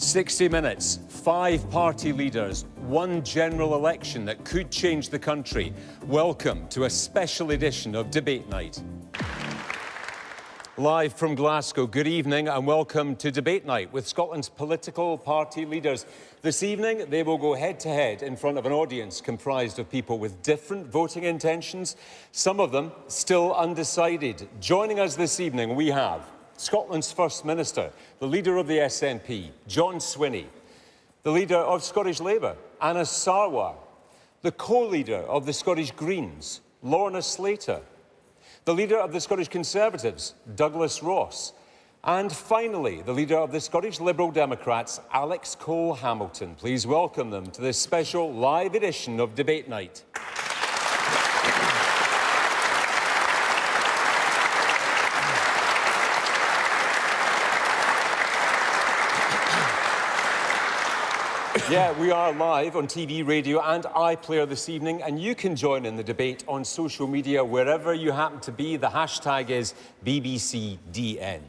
60 minutes, 5 party leaders, 1 general election that could change the country. Welcome to a special edition of Debate Night. Live from Glasgow, good evening and welcome to Debate Night with Scotland's political party leaders. This evening, they will go head-to-head in front of an audience comprised of people with different voting intentions, some of them still undecided. Joining us this evening, we have Scotland's First Minister, the leader of the SNP, John Swinney, the leader of Scottish Labour, Anas Sarwar, the co-leader of the Scottish Greens, Lorna Slater, the leader of the Scottish Conservatives, Douglas Ross, and finally, the leader of the Scottish Liberal Democrats, Alex Cole-Hamilton. Please welcome them to this special live edition of Debate Night. Yeah, we are live on TV, radio and iPlayer this evening, and you can join in the debate on social media wherever you happen to be. The hashtag is BBCDN.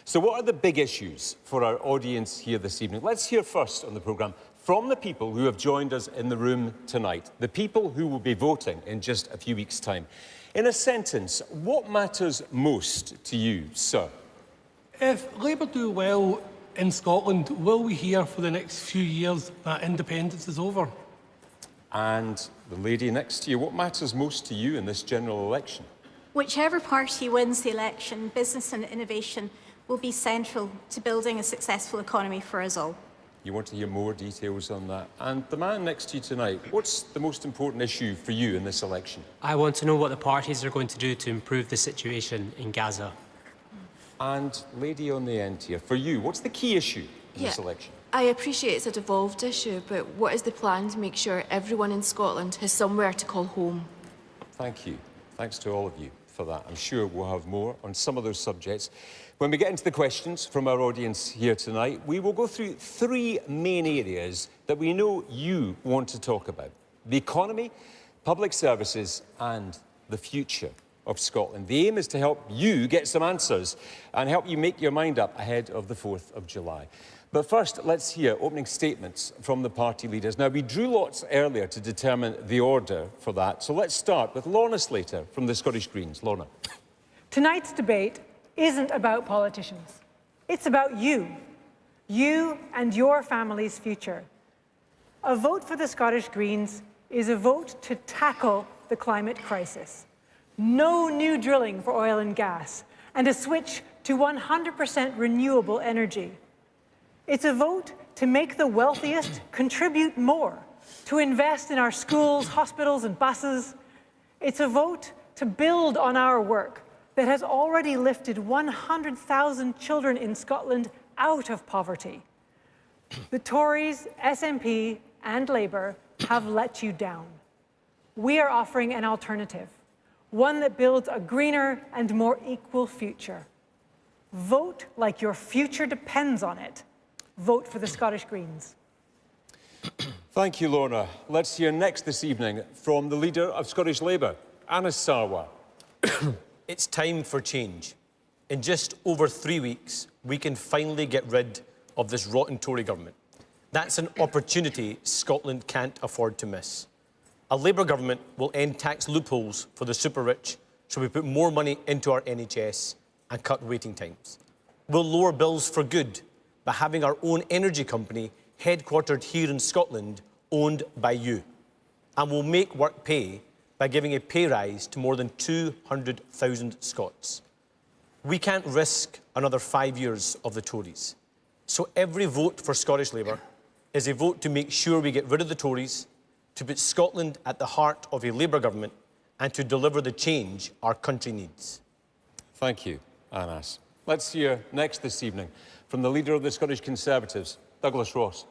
So what are the big issues for our audience here this evening? Let's hear first on the programme from the people who have joined us in the room tonight, the people who will be voting in just a few weeks' time. In a sentence, what matters most to you, sir? If Labour do well in Scotland, will we hear for the next few years that independence is over? And the lady next to you, what matters most to you in this general election? Whichever party wins the election, business and innovation will be central to building a successful economy for us all. You want to hear more details on that. And the man next to you tonight, what's the most important issue for you in this election? I want to know what the parties are going to do to improve the situation in Gaza. And lady on the end here, for you, what's the key issue in this election? I appreciate it's a devolved issue, but what is the plan to make sure everyone in Scotland has somewhere to call home? Thank you. Thanks to all of you for that. I'm sure we'll have more on some of those subjects. When we get into the questions from our audience here tonight, we will go through 3 main areas that we know you want to talk about: the economy, public services and the future of Scotland. The aim is to help you get some answers and help you make your mind up ahead of the 4th of July. But first, let's hear opening statements from the party leaders. Now, we drew lots earlier to determine the order for that, so let's start with Lorna Slater from the Scottish Greens. Lorna. Tonight's debate isn't about politicians. It's about you. You and your family's future. A vote for the Scottish Greens is a vote to tackle the climate crisis. No new drilling for oil and gas, and a switch to 100% renewable energy. It's a vote to make the wealthiest contribute more, to invest in our schools, hospitals and buses. It's a vote to build on our work that has already lifted 100,000 children in Scotland out of poverty. The Tories, SNP and Labour have let you down. We are offering an alternative. One that builds a greener and more equal future. Vote like your future depends on it. Vote for the Scottish Greens. Thank you, Lorna. Let's hear next this evening from the leader of Scottish Labour, Anas Sarwar. It's time for change. In just over 3 weeks, we can finally get rid of this rotten Tory government. That's an opportunity Scotland can't afford to miss. A Labour government will end tax loopholes for the super-rich, so we put more money into our NHS and cut waiting times. We'll lower bills for good by having our own energy company headquartered here in Scotland, owned by you. And we'll make work pay by giving a pay rise to more than 200,000 Scots. We can't risk another 5 years of the Tories. So every vote for Scottish Labour is a vote to make sure we get rid of the Tories, to put Scotland at the heart of a Labour government and to deliver the change our country needs. Thank you, Anas. Let's hear next this evening from the leader of the Scottish Conservatives, Douglas Ross.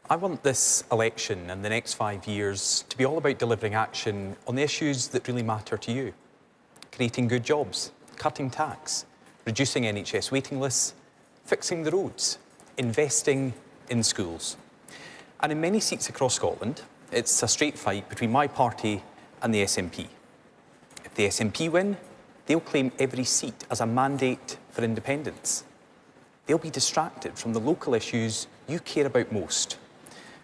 I want this election and the next 5 years to be all about delivering action on the issues that really matter to you. Creating good jobs, cutting tax, reducing NHS waiting lists, fixing the roads, investing in schools. And in many seats across Scotland, it's a straight fight between my party and the SNP. If the SNP win, they'll claim every seat as a mandate for independence. They'll be distracted from the local issues you care about most.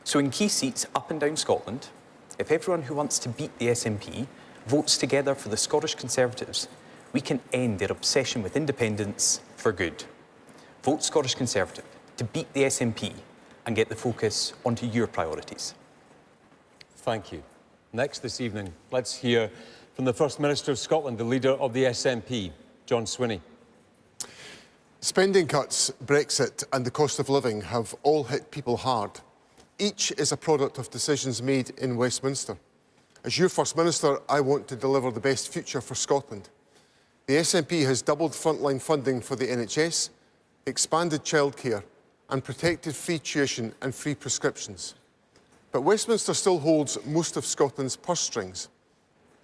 So in key seats up and down Scotland, if everyone who wants to beat the SNP votes together for the Scottish Conservatives, we can end their obsession with independence for good. Vote Scottish Conservative to beat the SNP and get the focus onto your priorities. Thank you. Next this evening, let's hear from the First Minister of Scotland, the leader of the SNP, John Swinney. Spending cuts, Brexit and the cost of living have all hit people hard. Each is a product of decisions made in Westminster. As your First Minister, I want to deliver the best future for Scotland. The SNP has doubled frontline funding for the NHS, expanded childcare and protected free tuition and free prescriptions. But Westminster still holds most of Scotland's purse strings.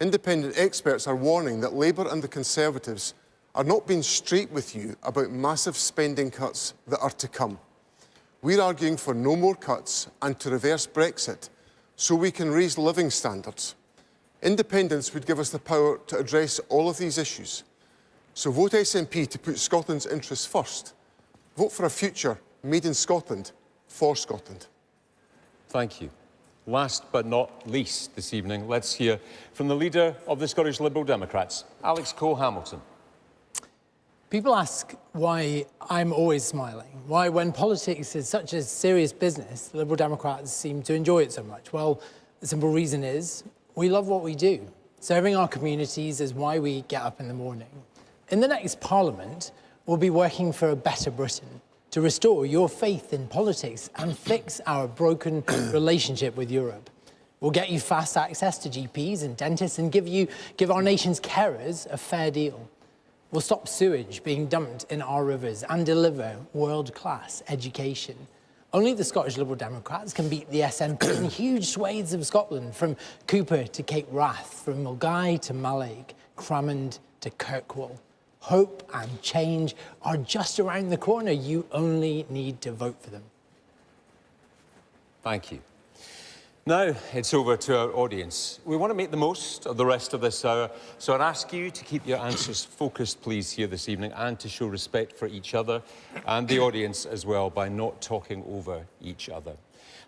Independent experts are warning that Labour and the Conservatives are not being straight with you about massive spending cuts that are to come. We're arguing for no more cuts and to reverse Brexit so we can raise living standards. Independence would give us the power to address all of these issues. So vote SNP to put Scotland's interests first. Vote for a future made in Scotland for Scotland. Thank you. Last but not least this evening, let's hear from the leader of the Scottish Liberal Democrats, Alex Cole-Hamilton. People ask why I'm always smiling, why when politics is such a serious business, the Liberal Democrats seem to enjoy it so much. Well, the simple reason is we love what we do. Serving our communities is why we get up in the morning. In the next Parliament, we'll be working for a better Britain, to restore your faith in politics and fix our broken relationship with Europe. We'll get you fast access to GPs and dentists and give our nation's carers a fair deal. We'll stop sewage being dumped in our rivers and deliver world-class education. Only the Scottish Liberal Democrats can beat the SNP in huge swathes of Scotland, from Cooper to Cape Wrath, from Mulgai to Mallaig, Cramond to Kirkwall. Hope and change are just around the corner. You only need to vote for them. Thank you. Now it's over to our audience. We want to make the most of the rest of this hour, so I'd ask you to keep your answers focused, please, here this evening, and to show respect for each other and the audience as well by not talking over each other.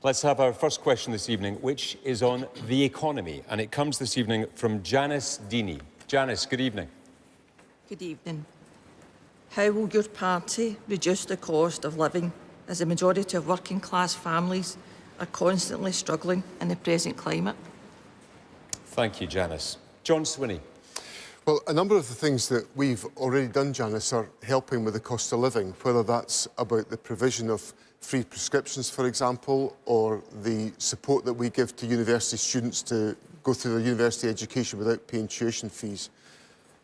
Let's have our first question this evening, which is on the economy, and it comes this evening from Janice Deeney. Janice, good evening. Good evening. How will your party reduce the cost of living, as the majority of working class families are constantly struggling in the present climate? Thank you, Janice. John Swinney. Well, a number of the things that we've already done, Janice, are helping with the cost of living, whether that's about the provision of free prescriptions, for example, or the support that we give to university students to go through their university education without paying tuition fees.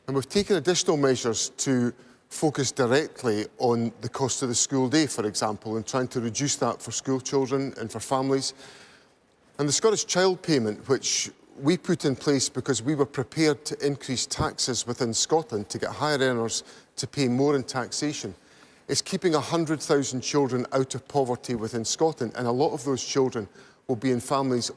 And we've taken additional measures to focus directly on the cost of the school day, for example, and trying to reduce that for school children and for families. And the Scottish Child Payment, which we put in place because we were prepared to increase taxes within Scotland to get higher earners to pay more in taxation, is keeping 100,000 children out of poverty within Scotland. And a lot of those children will be in families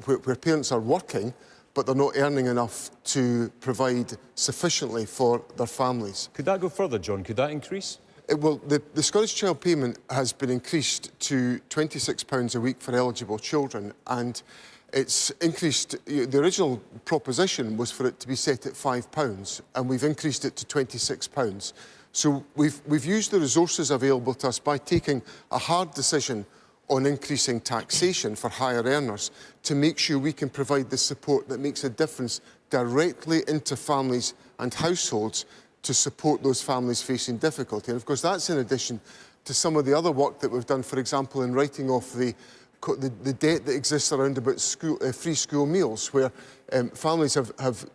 where parents are working, but they're not earning enough to provide sufficiently for their families. Could that go further, John? Could that increase? Well, the Scottish Child Payment has been increased to £26 a week for eligible children, and it's increased. The original proposition was for it to be set at £5, and we've increased it to £26. So we've used the resources available to us by taking a hard decision on increasing taxation for higher earners to make sure we can provide the support that makes a difference directly into families and households to support those families facing difficulty. And of course, that's in addition to some of the other work that we've done, for example, in writing off the debt that exists around about free school meals, where families have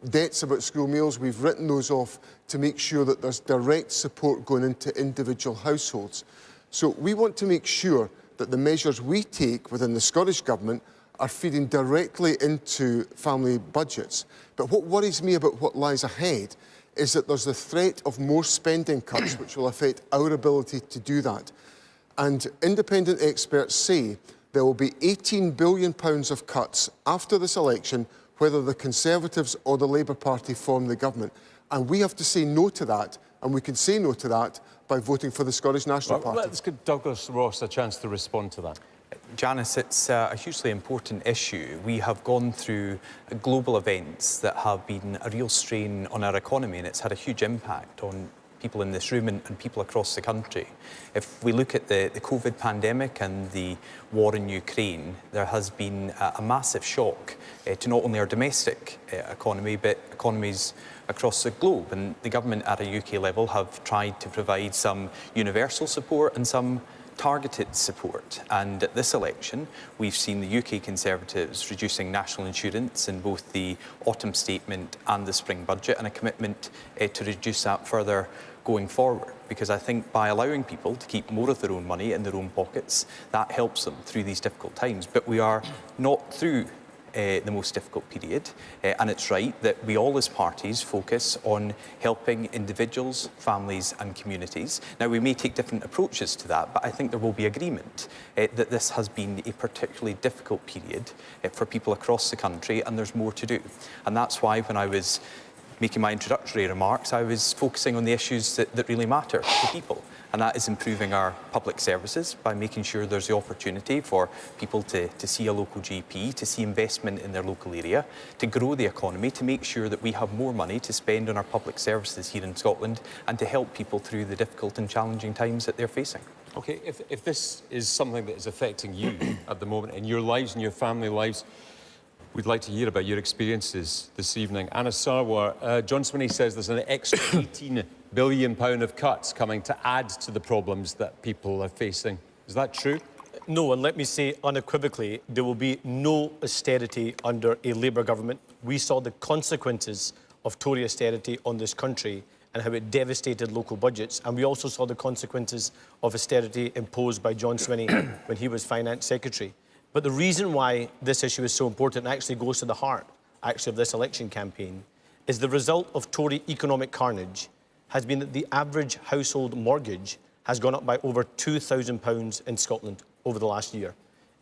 debts about school meals. We've written those off to make sure that there's direct support going into individual households. So we want to make sure that the measures we take within the Scottish Government are feeding directly into family budgets. But what worries me about what lies ahead is that there's the threat of more spending cuts which will affect our ability to do that. And independent experts say there will be £18 billion of cuts after this election, whether the Conservatives or the Labour Party form the government. And we have to say no to that and we can say no to that by voting for the Scottish National Party. Let's give Douglas Ross a chance to respond to that. Janice, it's a hugely important issue. We have gone through global events that have been a real strain on our economy, and it's had a huge impact on people in this room and people across the country. If we look at the COVID pandemic and the war in Ukraine, there has been a massive shock to not only our domestic economy, but economies across the globe. And the government at a UK level have tried to provide some universal support and some targeted support. And at this election, we've seen the UK Conservatives reducing national insurance in both the autumn statement and the spring budget, and a commitment to reduce that further going forward. Because I think by allowing people to keep more of their own money in their own pockets, that helps them through these difficult times. But we are not through the most difficult period, and it's right that we all as parties focus on helping individuals, families and communities. Now, we may take different approaches to that, but I think there will be agreement that this has been a particularly difficult period for people across the country, and there's more to do. And that's why when I was making my introductory remarks, I was focusing on the issues that really matter to people. And that is improving our public services by making sure there's the opportunity for people to see a local GP, to see investment in their local area, to grow the economy, to make sure that we have more money to spend on our public services here in Scotland, and to help people through the difficult and challenging times that they're facing. OK, if this is something that is affecting you at the moment in your lives and your family lives, we'd like to hear about your experiences this evening. Anna Sarwar, John Swinney says there's an extra £18 billion of cuts coming to add to the problems that people are facing. Is that true? No, and let me say unequivocally, there will be no austerity under a Labour government. We saw the consequences of Tory austerity on this country and how it devastated local budgets. And we also saw the consequences of austerity imposed by John Swinney when he was Finance Secretary. But the reason why this issue is so important and actually goes to the heart, of this election campaign, is the result of Tory economic carnage has been that the average household mortgage has gone up by over £2,000 in Scotland over the last year.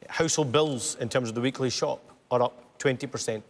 Household bills, in terms of the weekly shop, are up 20%.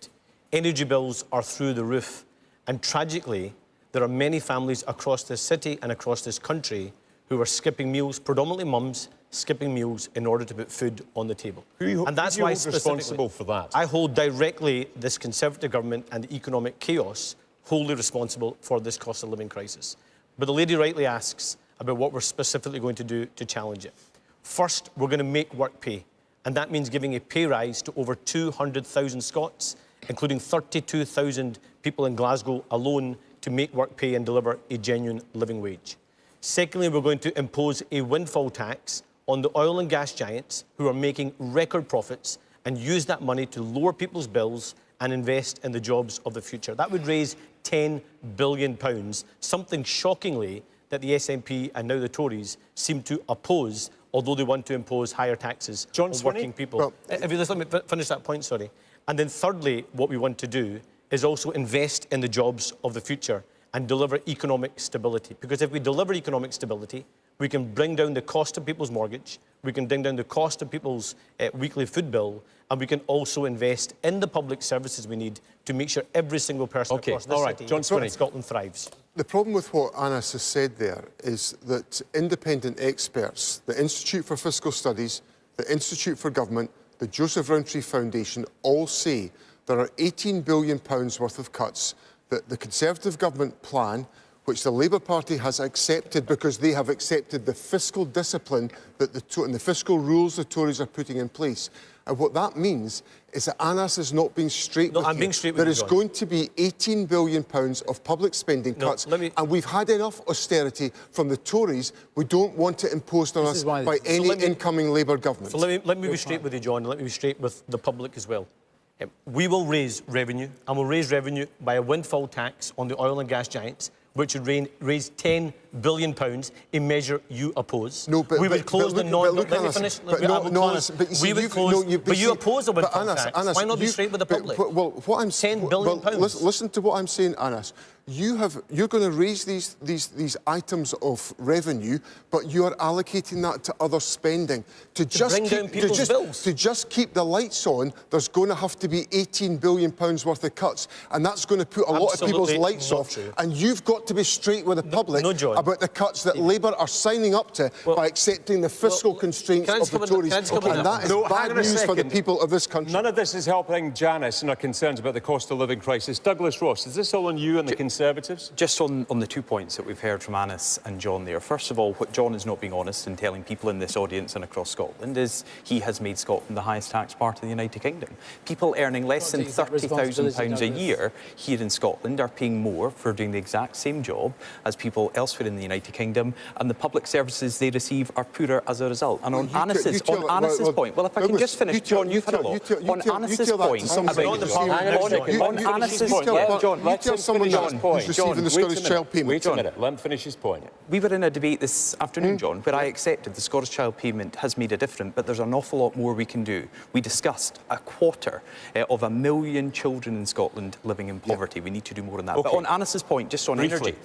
Energy bills are through the roof. And tragically, there are many families across this city and across this country who are skipping meals, predominantly mums, skipping meals in order to put food on the table. And that's why responsible for that. I hold directly this Conservative government and the economic chaos wholly responsible for this cost of living crisis. But the lady rightly asks about what we're specifically going to do to challenge it. First, we're going to make work pay, and that means giving a pay rise to over 200,000 Scots, including 32,000 people in Glasgow alone, to make work pay and deliver a genuine living wage. Secondly, we're going to impose a windfall tax on the oil and gas giants who are making record profits, and use that money to lower people's bills and invest in the jobs of the future. That would raise £10 billion, something shockingly that the SNP and now the Tories seem to oppose, although they want to impose higher taxes on working people. Well, if you let me finish that point, sorry. And then thirdly, what we want to do is also invest in the jobs of the future and deliver economic stability. Because if we deliver economic stability, we can bring down the cost of people's mortgage, we can bring down the cost of people's weekly food bill, and we can also invest in the public services we need to make sure every single person across this city in Scotland thrives. The problem with what Anna has said there is that independent experts, the Institute for Fiscal Studies, the Institute for Government, the Joseph Rowntree Foundation, all say there are £18 billion worth of cuts that the Conservative government plan, which the Labour Party has accepted because they have accepted the fiscal discipline that and the fiscal rules the Tories are putting in place. And what that means is that Anas is not being straight with you. I'm being straight with you, There is going to be £18 billion of public spending cuts, and we've had enough austerity from the Tories. We don't want it imposed on us by any incoming Labour government. So let me be straight with you, John, and let me be straight with the public as well. We will raise revenue, and we'll raise revenue by a windfall tax on the oil and gas giants, which would raise £10 billion, a measure you oppose. No, but we would close the non. Look, Let me Anas, finish. but I will no, close. but you see, we would close. But you oppose the windfall tax. Anas, Why not be straight with the public? Well, what I'm £10 billion. Listen to what I'm saying, Anas. You're going to raise these items of revenue, but you are allocating that to other spending. To just keep the lights on, there's going to have to be £18 billion worth of cuts, and that's going to put a lot of people's lights off. True. And you've got to be straight with the public about the cuts that Labour are signing up to by accepting the fiscal constraints of the Tories. And that is bad news for the people of this country. None of this is helping Janice and her concerns about the cost of living crisis. Douglas Ross, is this all on you and the Conservatives? Just on the 2 points that we've heard from Anas and John there. First of all, what John is not being honest in telling people in this audience and across Scotland is he has made Scotland the highest tax part of the United Kingdom. People earning less than £30,000 a year here in Scotland are paying more for doing the exact same job as people elsewhere in the United Kingdom, and the public services they receive are poorer as a result. And on Anas's point, well, if I can just finish, John, you've had a lot. On Anas's point receiving the Scottish Child Payment. Wait a minute, let him finish his point. We were in a debate this afternoon, John, where I accepted the Scottish Child Payment has made a difference, but there's an awful lot more we can do. We discussed 250,000 children in Scotland living in poverty. We need to do more on that. But on Anas's point, just on energy,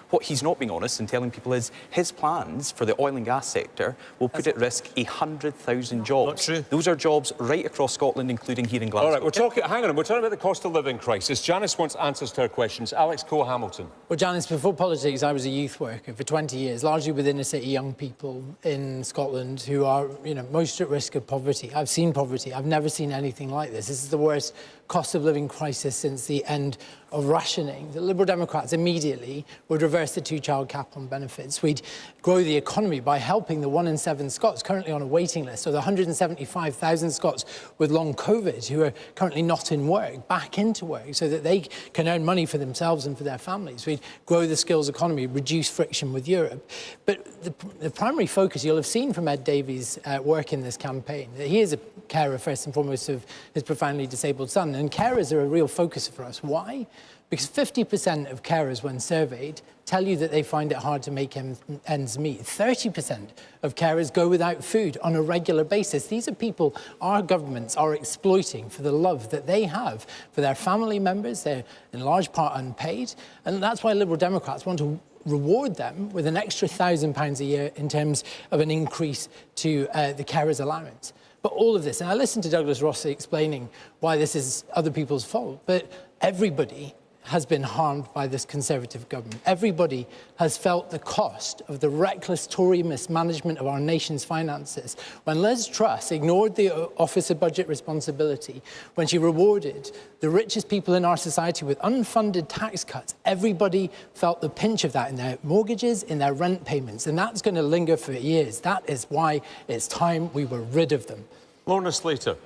what he's not being honest in telling people is his plans for the oil and gas sector will put at risk 100,000 jobs. Not true. Those are jobs right across Scotland, including here in Glasgow. All right, we're talking about the cost of living crisis. Janice wants answers to her questions. Alex Cole-Hamilton. Well, Janice, before politics, I was a youth worker for 20 years, largely with inner-city young people in Scotland who are, most at risk of poverty. I've seen poverty. I've never seen anything like this. This is the worst cost of living crisis since the end of rationing. The Liberal Democrats immediately would reverse the two-child cap on benefits. We'd grow the economy by helping the 1 in 7 Scots currently on a waiting list, so the 175,000 Scots with long COVID who are currently not in work, back into work so that they can earn money for themselves and for their families. We'd grow the skills economy, reduce friction with Europe. But the primary focus you'll have seen from Ed Davies' work in this campaign, that he is a carer first and foremost of his profoundly disabled son, and carers are a real focus for us. Why? Because 50% of carers, when surveyed, tell you that they find it hard to make ends meet. 30% of carers go without food on a regular basis. These are people our governments are exploiting for the love that they have for their family members. They're in large part unpaid. And that's why Liberal Democrats want to reward them with an extra £1,000 a year in terms of an increase to the carers' allowance. But all of this, and I listened to Douglas Rossi explaining why this is other people's fault, but everybody has been harmed by this Conservative government. Everybody has felt the cost of the reckless Tory mismanagement of our nation's finances. When Liz Truss ignored the Office of Budget Responsibility, when she rewarded the richest people in our society with unfunded tax cuts, everybody felt the pinch of that in their mortgages, in their rent payments, and that's going to linger for years. That is why it's time we were rid of them. Lorna Slater.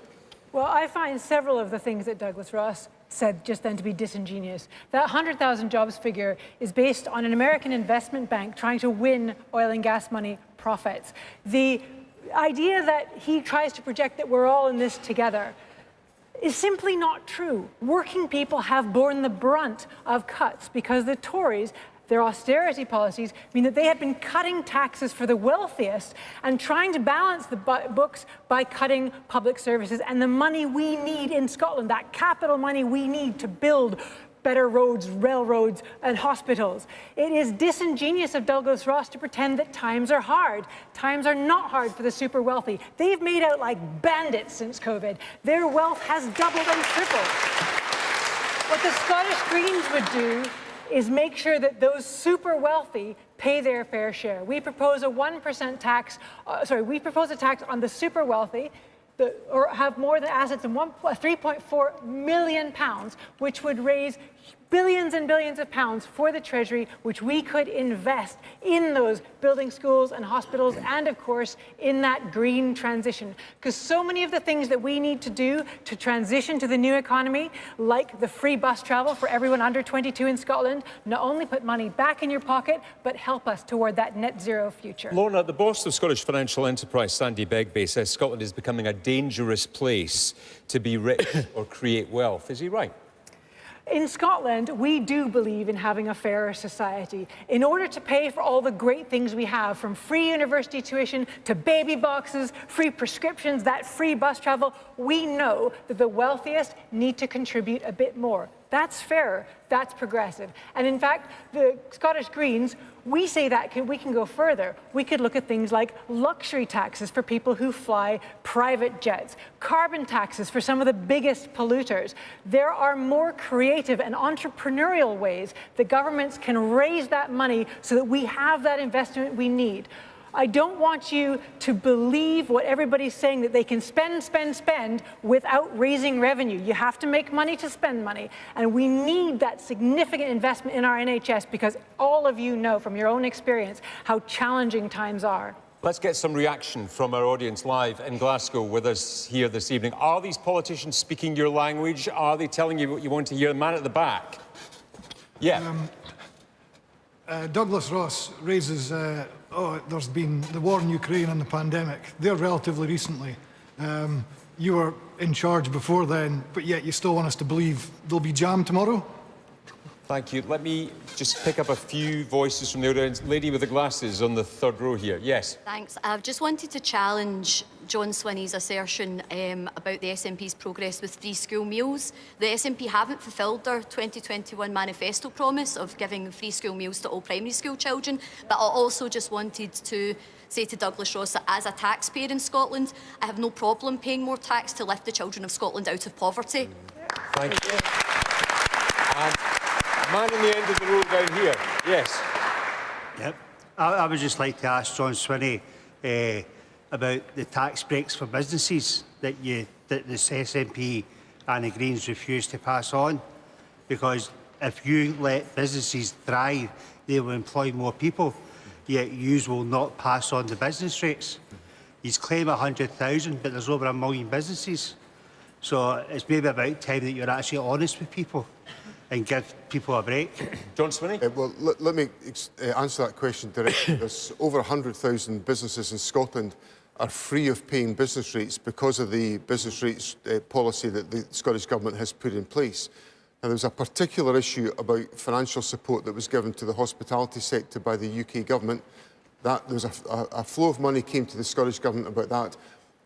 Well, I find several of the things that Douglas Ross said just then to be disingenuous. That 100,000 jobs figure is based on an American investment bank trying to win oil and gas money profits. The idea that he tries to project that we're all in this together is simply not true. Working people have borne the brunt of cuts because the Tories, their austerity policies, mean that they have been cutting taxes for the wealthiest and trying to balance the books by cutting public services and the money we need in Scotland, that capital money we need to build better roads, railroads, and hospitals. It is disingenuous of Douglas Ross to pretend that times are hard. Times are not hard for the super wealthy. They've made out like bandits since COVID. Their wealth has doubled and tripled. What the Scottish Greens would do is make sure that those super wealthy pay their fair share. We propose a 1% tax, we propose a tax on the super wealthy or have more than assets than £3.4 million, which would raise billions and billions of pounds for the Treasury, which we could invest in those building schools and hospitals and, of course, in that green transition. Because so many of the things that we need to do to transition to the new economy, like the free bus travel for everyone under 22 in Scotland, not only put money back in your pocket, but help us toward that net zero future. Lorna, the boss of Scottish financial enterprise, Sandy Begbie, says Scotland is becoming a dangerous place to be rich or create wealth. Is he right? In Scotland, we do believe in having a fairer society. In order to pay for all the great things we have, from free university tuition to baby boxes, free prescriptions, that free bus travel, we know that the wealthiest need to contribute a bit more. That's fair, that's progressive. And in fact, the Scottish Greens, we say that we can go further. We could look at things like luxury taxes for people who fly private jets, carbon taxes for some of the biggest polluters. There are more creative and entrepreneurial ways that governments can raise that money so that we have that investment we need. I don't want you to believe what everybody's saying, that they can spend without raising revenue. You have to make money to spend money. And we need that significant investment in our NHS, because all of you know from your own experience how challenging times are. Let's get some reaction from our audience live in Glasgow with us here this evening. Are these politicians speaking your language? Are they telling you what you want to hear? The man at the back. Yeah. Douglas Ross raises, there's been the war in Ukraine and the pandemic. They're relatively recently. You were in charge before then, but yet you still want us to believe there'll be jam tomorrow? Thank you. Let me just pick up a few voices from the audience. Lady with the glasses on the third row here. Yes. Thanks. I've just wanted to challenge John Swinney's assertion about the SNP's progress with free school meals. The SNP haven't fulfilled their 2021 manifesto promise of giving free school meals to all primary school children, but I also just wanted to say to Douglas Ross that as a taxpayer in Scotland, I have no problem paying more tax to lift the children of Scotland out of poverty. Thank you. And man in the end of the row down here. Yes. Yep. I would just like to ask John Swinney about the tax breaks for businesses that the SNP and the Greens refuse to pass on. Because if you let businesses thrive, they will employ more people, yet you will not pass on the business rates. You claim 100,000, but there's over 1 million businesses. So it's maybe about time that you're actually honest with people and give people a break. John Swinney? Well, let me answer that question directly. There's over 100,000 businesses in Scotland are free of paying business rates because of the business rates policy that the Scottish Government has put in place. Now, there was a particular issue about financial support that was given to the hospitality sector by the UK Government. There was a flow of money came to the Scottish Government about that,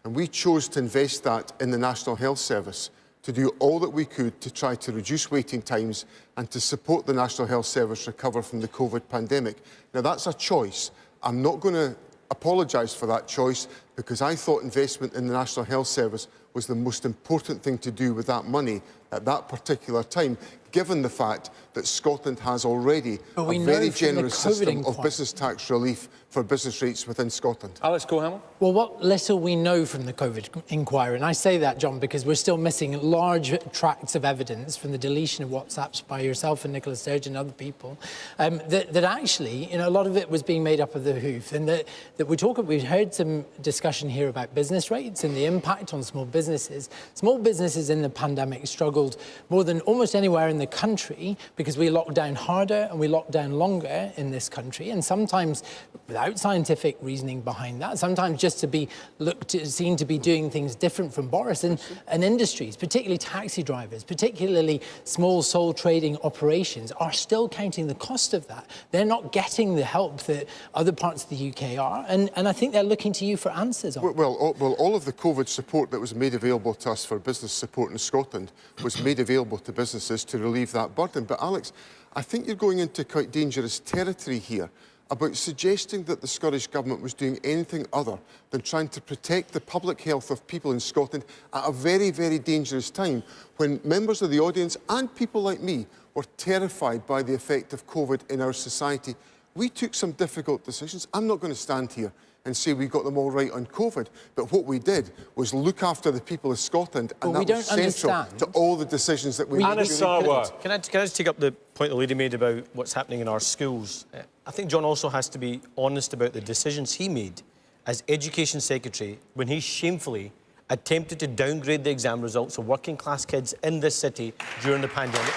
and we chose to invest that in the National Health Service, to do all that we could to try to reduce waiting times and to support the National Health Service recover from the COVID pandemic. Now, that's a choice. I'm not going to apologise for that choice, because I thought investment in the National Health Service was the most important thing to do with that money at that particular time, given the fact that Scotland has already a very generous system of business tax relief for business rates within Scotland. Alex Cohamel? Well, what little we know from the COVID inquiry, and I say that, John, because we're still missing large tracts of evidence from the deletion of WhatsApps by yourself and Nicola Sturgeon and other people, that actually, a lot of it was being made up of the hoof, and that we've heard some discussion here about business rates and the impact on small businesses. Small businesses in the pandemic struggled more than almost anywhere in the country because we locked down harder and we locked down longer in this country, and sometimes without scientific reasoning behind that, sometimes just to be seen to be doing things different from Boris, and industries, particularly taxi drivers, particularly small sole trading operations, are still counting the cost of that. They're not getting the help that other parts of the UK are, and I think they're looking to you for answers on it. Well, all of the COVID support that was made available to us for business support in Scotland was made available to businesses to relieve that burden. But Alex, I think you're going into quite dangerous territory here about suggesting that the Scottish Government was doing anything other than trying to protect the public health of people in Scotland at a very, very dangerous time when members of the audience and people like me were terrified by the effect of COVID in our society. We took some difficult decisions. I'm not going to stand here and say we got them all right on COVID, but what we did was look after the people of Scotland, and that was central to all the decisions that we made. Can I just take up the point the lady made about what's happening in our schools? I think John also has to be honest about the decisions he made as Education Secretary when he shamefully attempted to downgrade the exam results of working class kids in this city during the pandemic.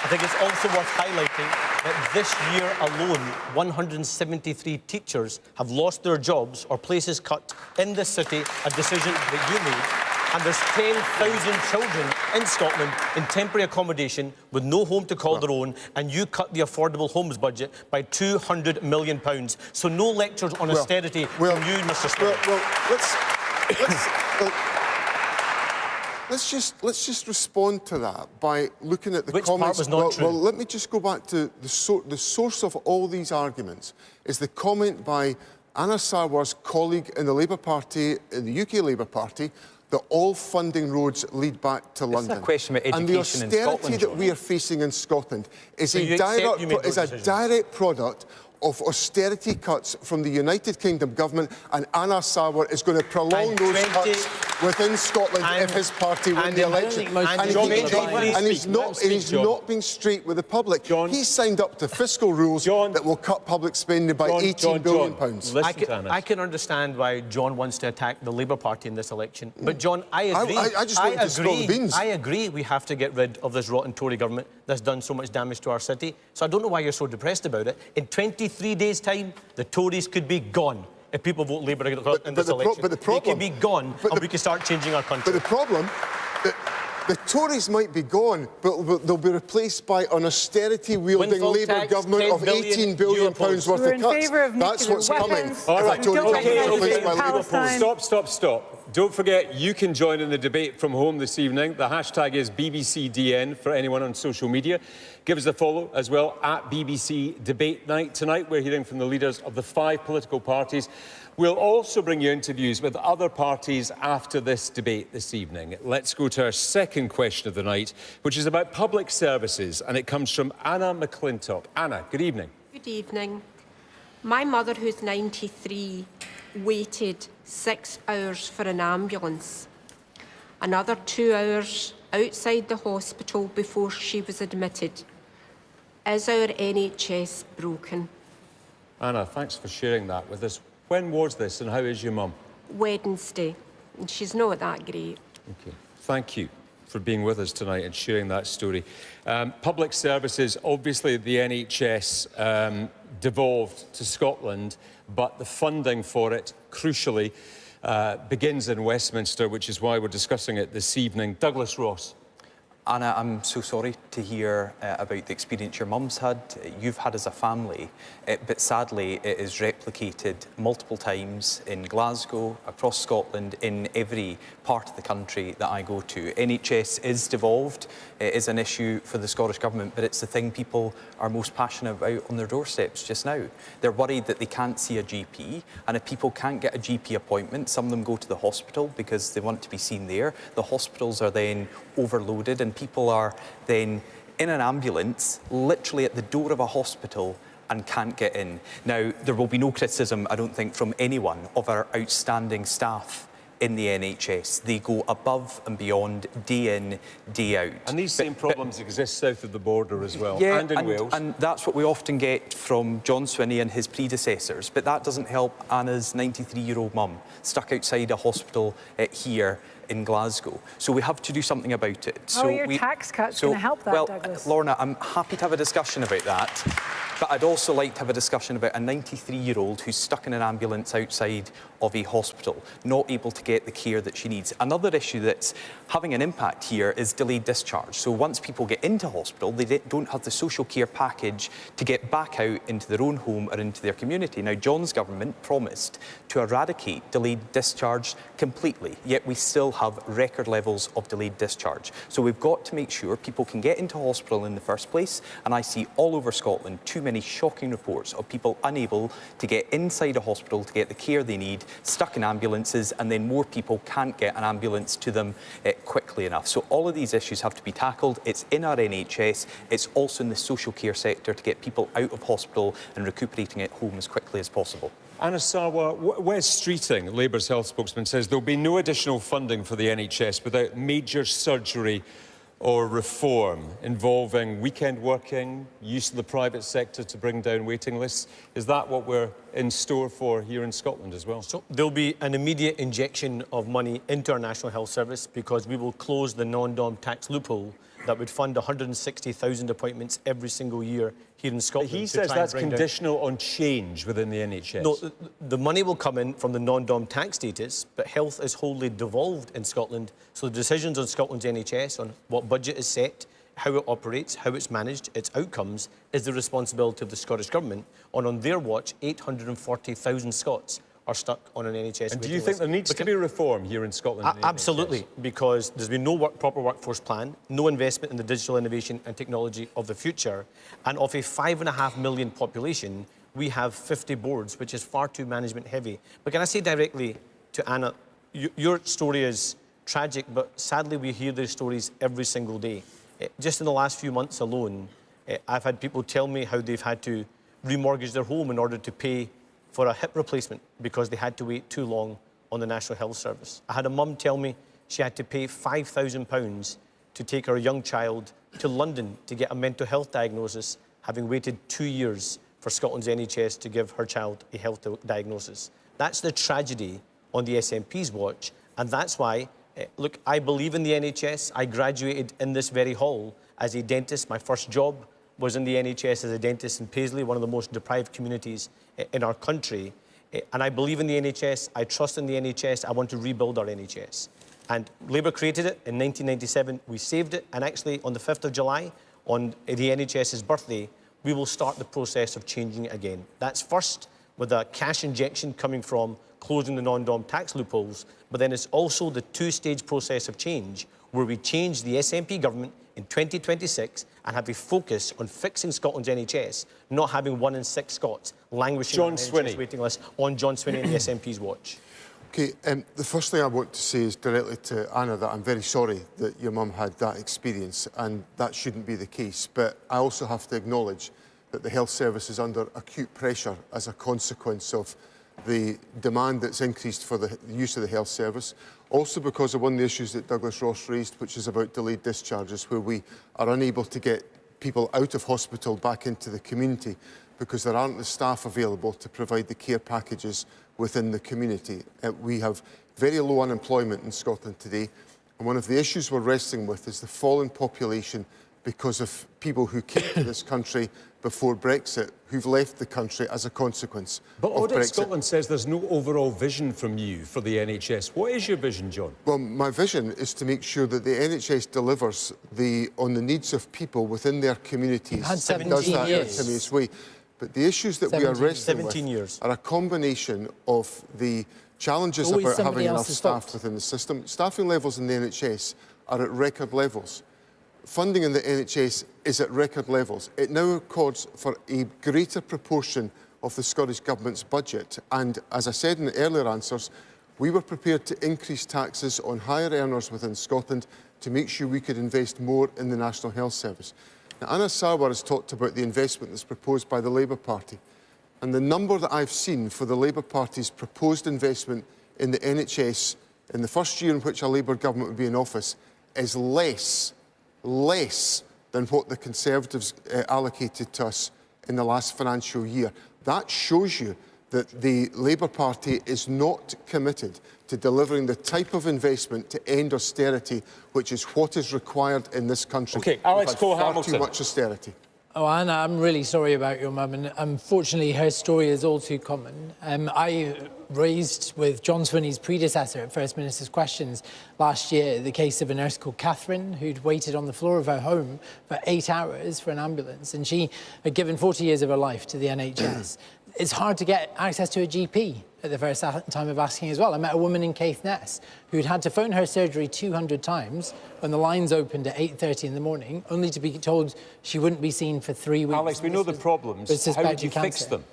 I think it's also worth highlighting that this year alone, 173 teachers have lost their jobs or places cut in this city, a decision that you made. and there's 10,000 children in Scotland in temporary accommodation with no home to call their own, and you cut the affordable homes budget by £200 million. So no lectures on austerity from you, Mr. Smith. Let's just respond to that by looking at the Which comments. part was not true? Well, let me just go back to the source of all these arguments is the comment by Anna Sarwar's colleague in the Labour Party, in the UK Labour Party, that all funding roads lead back to London. It's a question about and the education in austerity Scotland, that we are facing in Scotland is So you accept you made those decisions? direct product of austerity cuts from the United Kingdom government, and Anna Sarwar is going to prolong those cuts within Scotland if his party win the election. And he's not being straight with the public. He's signed up to fiscal rules that will cut public spending by £18 billion. I can understand why John wants to attack the Labour Party in this election. But, John, I agree. I just want to spill the beans. I agree we have to get rid of this rotten Tory government that's done so much damage to our city. So I don't know why you're so depressed about it. In 23 days' time, the Tories could be gone if people vote Labour in this election. But the problem, they could be gone and we could start changing our country. But the problem, the Tories might be gone, but they'll be replaced by an austerity-wielding Labour government of £18 billion worth of cuts. That's what's coming. All right, okay. Stop. Don't forget, you can join in the debate from home this evening. The hashtag is BBCDN for anyone on social media. Give us a follow as well at BBC Debate Night. Tonight, we're hearing from the leaders of the 5 political parties. We'll also bring you interviews with other parties after this debate this evening. Let's go to our second question of the night, which is about public services, and it comes from Anna McClintock. Anna, good evening. Good evening. My mother, who's 93, waited 6 hours for an ambulance. Another 2 hours outside the hospital before she was admitted. Is our NHS broken? Anna, thanks for sharing that with us. When was this and how is your mum? Wednesday, and she's not that great. Okay, thank you for being with us tonight and sharing that story. Public services, obviously the NHS devolved to Scotland, but the funding for it, crucially, begins in Westminster, which is why we're discussing it this evening. Douglas Ross. Anna, I'm so sorry to hear about the experience your mum's had, you've had as a family, but sadly it is replicated multiple times in Glasgow, across Scotland, in every part of the country that I go to. NHS is devolved, it is an issue for the Scottish Government, but it's the thing people are most passionate about on their doorsteps just now. They're worried that they can't see a GP, and if people can't get a GP appointment, some of them go to the hospital because they want to be seen there. The hospitals are then overloaded and people are then in an ambulance, literally at the door of a hospital and can't get in. Now, there will be no criticism, I don't think, from anyone of our outstanding staff in the NHS. They go above and beyond, day in, day out. And these same problems exist south of the border as well, yeah, and in Wales. And that's what we often get from John Swinney and his predecessors. But that doesn't help Anna's 93-year-old mum, stuck outside a hospital here in Glasgow. So we have to do something about it. How are your tax cuts going to help that, Douglas? Lorna, I'm happy to have a discussion about that. But I'd also like to have a discussion about a 93-year-old who's stuck in an ambulance outside of a hospital, not able to get the care that she needs. Another issue that's having an impact here is delayed discharge. So once people get into hospital, they don't have the social care package to get back out into their own home or into their community. Now, John's government promised to eradicate delayed discharge completely, yet we still have record levels of delayed discharge. So we've got to make sure people can get into hospital in the first place, and I see all over Scotland too many shocking reports of people unable to get inside a hospital to get the care they need, stuck in ambulances, and then more people can't get an ambulance to them quickly enough. So all of these issues have to be tackled. It's in our NHS, it's also in the social care sector to get people out of hospital and recuperating at home as quickly as possible. Anna Sarwar, Wes Streeting, Labour's health spokesman, says there'll be no additional funding for the NHS without major surgery or reform involving weekend working, use of the private sector to bring down waiting lists. Is that what we're in store for here in Scotland as well? So there'll be an immediate injection of money into our National Health Service because we will close the non-dom tax loophole that would fund 160,000 appointments every single year here in Scotland. He says that's conditional on change within the NHS. No, the money will come in from the non-dom tax status, but health is wholly devolved in Scotland, so the decisions on Scotland's NHS, on what budget is set, how it operates, how it's managed, its outcomes, is the responsibility of the Scottish Government. And on their watch, 840,000 Scots are stuck on an NHS And do you think there needs to be reform here in Scotland? In the Absolutely, NHS? because there's been no proper workforce plan, no investment in the digital innovation and technology of the future, and of a 5.5 million population, we have 50 boards, which is far too management heavy. But can I say directly to Anna, your story is tragic, but sadly we hear these stories every single day. Just in the last few months alone, I've had people tell me how they've had to remortgage their home in order to pay for a hip replacement because they had to wait too long on the National Health Service. I had a mum tell me she had to pay £5,000 to take her young child to London to get a mental health diagnosis, having waited 2 years for Scotland's NHS to give her child a health diagnosis. That's the tragedy on the SNP's watch, and that's why, look, I believe in the NHS. I graduated in this very hall as a dentist. My first job was in the NHS as a dentist in Paisley, one of the most deprived communities in our country. And I believe in the NHS, I trust in the NHS, I want to rebuild our NHS. And Labour created it in 1997, we saved it, and actually on the 5th of July, on the NHS's birthday, we will start the process of changing it again. That's first with a cash injection coming from closing the non-dom tax loopholes, but then it's also the two-stage process of change where we change the SNP government in 2026 and have a focus on fixing Scotland's NHS, not having 1 in 6 Scots languishing on the NHS waiting list on John Swinney and the SNP's watch. OK, the first thing I want to say is directly to Anna that I'm very sorry that your mum had that experience, and that shouldn't be the case. But I also have to acknowledge that the health service is under acute pressure as a consequence of the demand that's increased for the use of the health service. Also because of one of the issues that Douglas Ross raised, which is about delayed discharges, where we are unable to get people out of hospital back into the community because there aren't the staff available to provide the care packages within the community. We have very low unemployment in Scotland today, and one of the issues we're wrestling with is the fall in population because of people who came to this country before Brexit, who've left the country as a consequence But of Audit Brexit. Scotland says there's no overall vision from you for the NHS. What is your vision, John? Well, my vision is to make sure that the NHS delivers on the needs of people within their communities. Had 17 does that in a years. continuous way. But the issues that we are wrestling 17 with years. are a combination of the challenges Always about somebody having enough else's staff fault. within the system. Staffing levels in the NHS are at record levels. Funding in the NHS is at record levels. It now accords for a greater proportion of the Scottish Government's budget. And as I said in the earlier answers, we were prepared to increase taxes on higher earners within Scotland to make sure we could invest more in the National Health Service. Now, Anna Sarwar has talked about the investment that's proposed by the Labour Party. And the number that I've seen for the Labour Party's proposed investment in the NHS in the first year in which a Labour government would be in office is less than what the Conservatives allocated to us in the last financial year. That shows you that the Labour Party is not committed to delivering the type of investment to end austerity, which is what is required in this country. OK, Alex We've had far Cole-Hamilton. too much austerity. Oh, Anna, I'm really sorry about your mum, and unfortunately her story is all too common. I raised with John Swinney's predecessor at First Minister's Questions last year the case of a nurse called Catherine who'd waited on the floor of her home for 8 hours for an ambulance, and she had given 40 years of her life to the NHS. It's hard to get access to a GP at the first time of asking as well. I met a woman in Caithness who'd had to phone her surgery 200 times when the lines opened at 8:30 in the morning, only to be told she wouldn't be seen for 3 weeks. Alex, we know the problems. How do you fix them?